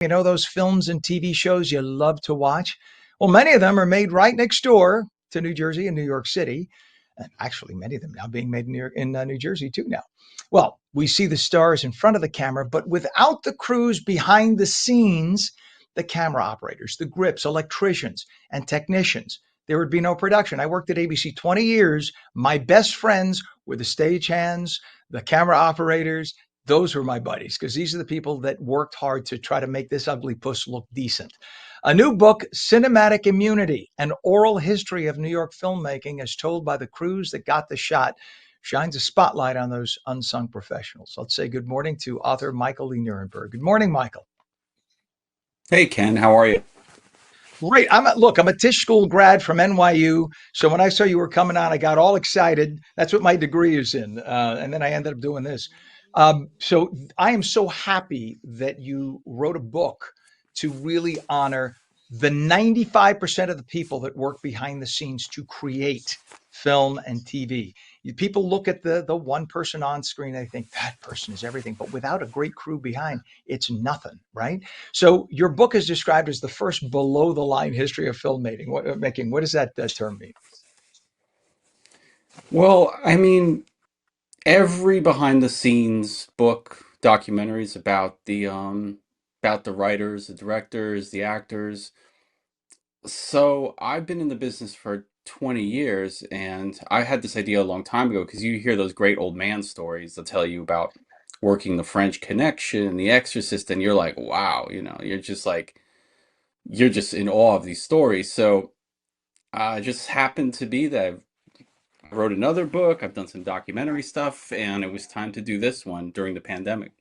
You know, those films and TV shows you love to watch? Well, many of them are made right next door to New Jersey and New York City. And actually, many of them now being made in New Jersey too now. Well, we see the stars in front of the camera, but without the crews behind the scenes, the camera operators, the grips, electricians, and technicians, there would be no production. I worked at ABC 20 years. My best friends were the stagehands, the camera operators. Those were my buddies because these are the people that worked hard to try to make this ugly puss look decent. A new book, Cinematic Immunity, an oral history of New York filmmaking as told by the crews that got the shot, shines a spotlight on those unsung professionals. Let's say good morning to author Michael Lee Nirenberg. Good morning, Michael. Hey Ken, how are you? Great. I'm a Tisch School grad from NYU. So when I saw you were coming on, I got all excited. That's what my degree is in. And then I ended up doing this. So I am so happy that you wrote a book to really honor the 95% of the people that work behind the scenes to create film and TV. People look at the one person on screen, they think that person is everything, but without a great crew behind, it's nothing, right? So your book is described as the first below the line history of filmmaking. What does that term mean? Well, I mean, every behind the scenes book, documentaries about the writers, the directors, the actors. So I've been in the business for 20 years and I had this idea a long time ago because you hear those great old man stories that tell you about working the French Connection, The Exorcist, and you're like, wow, you're just in awe of these stories. So it just happened to be that I wrote another book. I've done some documentary stuff, and it was time to do this one during the pandemic.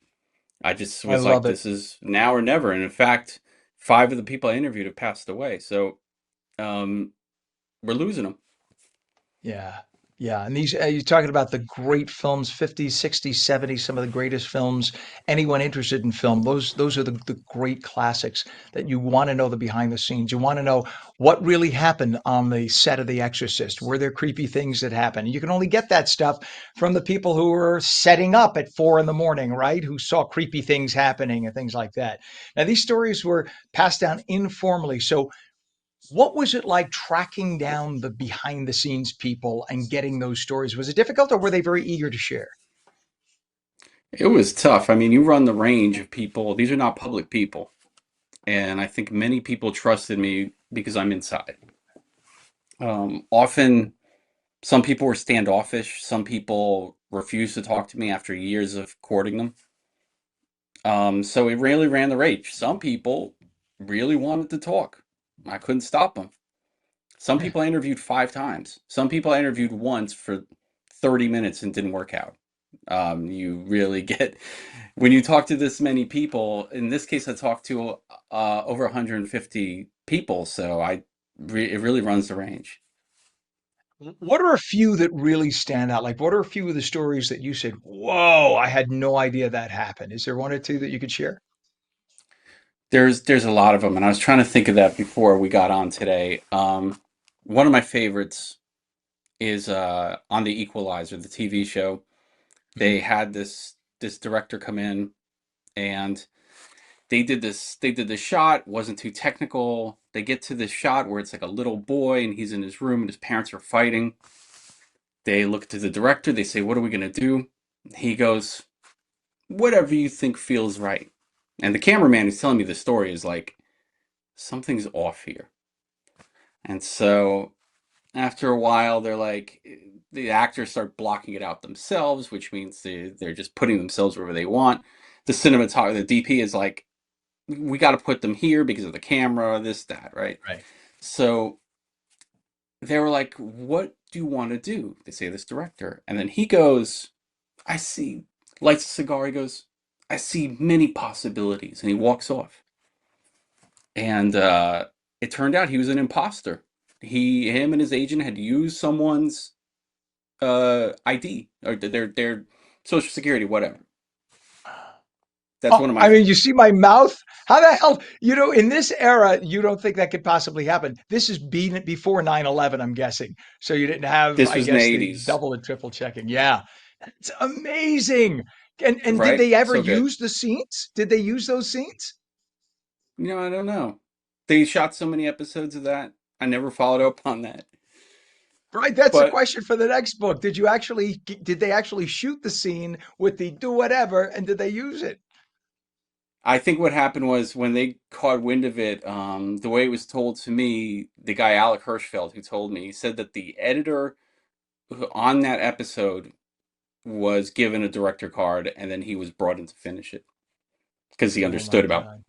I just I was like, love it. this is now or never. And in fact, five of the people I interviewed have passed away. So um, we're losing them. Yeah. Yeah. And these, you're talking about the great films, 50s, 60s, 70s, some of the greatest films. Anyone interested in film, those are the great classics that you want to know the behind the scenes. You want to know what really happened on the set of The Exorcist. Were there creepy things that happened? You can only get that stuff from the people who were setting up at 4 in the morning, right? Who saw creepy things happening and things like that. Now, these stories were passed down informally. So what was it like tracking down the behind the scenes people and getting those stories? Was it difficult or were they very eager to share? It was tough. I mean, you run the range of people. These are not public people. And I think many people trusted me because I'm inside. Often, some people were standoffish. Some people refused to talk to me after years of courting them. So it really ran the rage. Some people really wanted to talk. I couldn't stop them. Some people I interviewed five times. Some people I interviewed once for 30 minutes and didn't work out. You really get, when you talk to this many people, in this case, I talked to over 150 people. So it really runs the range. What are a few that really stand out? Like, what are a few of the stories that you said, whoa, I had no idea that happened? Is there one or two that you could share? There's a lot of them, and I was trying to think of that before we got on today. One of my favorites is on the Equalizer, the TV show. They Mhm. had this director come in and they did this shot, wasn't too technical. They get to this shot where it's like a little boy and he's in his room and his parents are fighting. They look to the director, they say, "What are we gonna do?" He goes, "Whatever you think feels right." And the cameraman who's telling me the story is like, something's off here. And so after a while, they're like, the actors start blocking it out themselves, which means they're just putting themselves wherever they want. The cinematographer, the DP is like, we got to put them here because of the camera, this, that, right? Right. So they were like, what do you want to do? They say this director. And then he goes, I see, lights a cigar. He goes, I see many possibilities. And he walks off. And it turned out he was an imposter. Him and his agent had used someone's ID or their social security, whatever. That's Oh, one of my I mean, you favorites. see my mouth? How the hell, in this era, you don't think that could possibly happen. This is before 9/11, I'm guessing. So you didn't have, This I was in the guess, the 80s, double and triple checking. Yeah. It's amazing. And did right? they ever So good. use the scenes? Did they use those scenes? I don't know. They shot so many episodes of that. I never followed up on that. Right, that's the But question for the next book. Did they actually shoot the scene with the do whatever and did they use it? I think what happened was when they caught wind of it, the way it was told to me, the guy Alec Hirschfeld who told me, he said that the editor on that episode was given a director card and then he was brought in to finish it because he Oh my understood about God.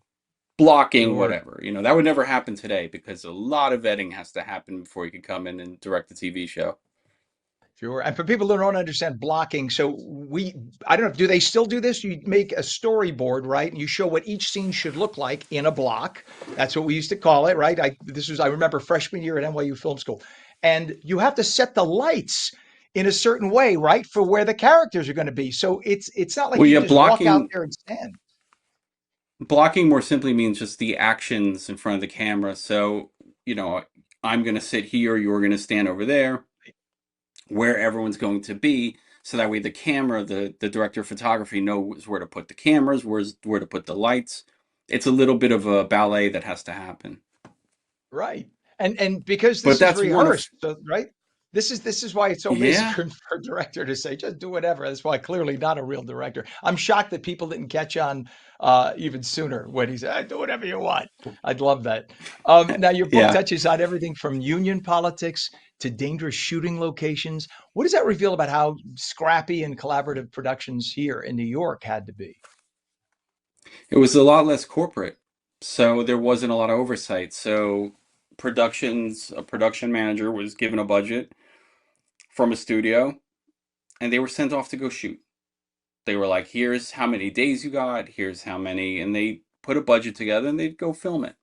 blocking, Sure. whatever. That would never happen today because a lot of vetting has to happen before you can come in and direct a TV show. Sure. And for people who don't understand blocking, I don't know, do they still do this? You make a storyboard, right? And you show what each scene should look like in a block. That's what we used to call it, right? I remember freshman year at NYU Film School. And you have to set the lights in a certain way, right? For where the characters are going to be. So it's not like Well, you yeah, can just walk out blocking there and stand. blocking more simply means just the actions in front of the camera. So, you know, I'm going to sit here, you're going to stand over there, where everyone's going to be. So that way the camera, the director of photography knows where to put the cameras, where to put the lights. It's a little bit of a ballet that has to happen. Right. And because But this is that's one of, rehearsed, so right? This is why it's so amazing yeah, for a director to say, just do whatever. That's why clearly not a real director. I'm shocked that people didn't catch on even sooner when he said, do whatever you want. I'd love that. Now your book yeah. touches on everything from union politics to dangerous shooting locations. What does that reveal about how scrappy and collaborative productions here in New York had to be? It was a lot less corporate. So there wasn't a lot of oversight. So a production manager was given a budget from a studio and they were sent off to go shoot. They were like, here's how many days you got, here's how many, and they put a budget together and they'd go film it.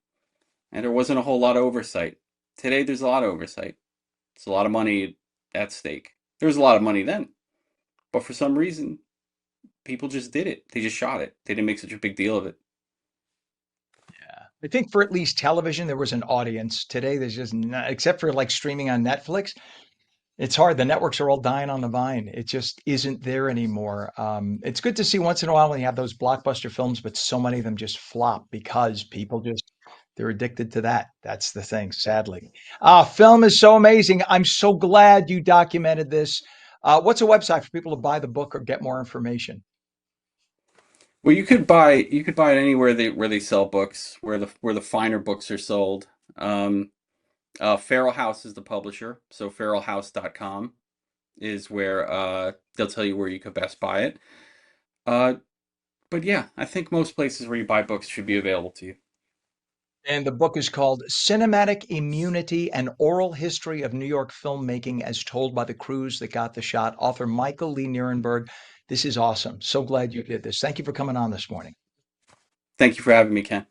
And there wasn't a whole lot of oversight. Today, there's a lot of oversight. It's a lot of money at stake. There was a lot of money then, but for some reason, people just did it. They just shot it. They didn't make such a big deal of it. Yeah. I think for at least television, there was an audience. Today, there's just not, except for like streaming on Netflix. It's hard. The networks are all dying on the vine. It just isn't there anymore. It's good to see once in a while when you have those blockbuster films, but so many of them just flop because people just they're addicted to that. That's the thing, sadly. Film is so amazing. I'm so glad you documented this. What's a website for people to buy the book or get more information? Well, you could buy it anywhere where they sell books, where the finer books are sold. Um, Feral House is the publisher, so feralhouse.com is where they'll tell you where you could best buy it. Uh, but yeah, I think most places where you buy books should be available to you. And the book is called Cinematic Immunity: An Oral History of New York Filmmaking as Told by the Crews That Got the Shot. Author Michael Lee Nirenberg. This is awesome. So glad you did this. Thank you for coming on this morning. Thank you for having me, Ken.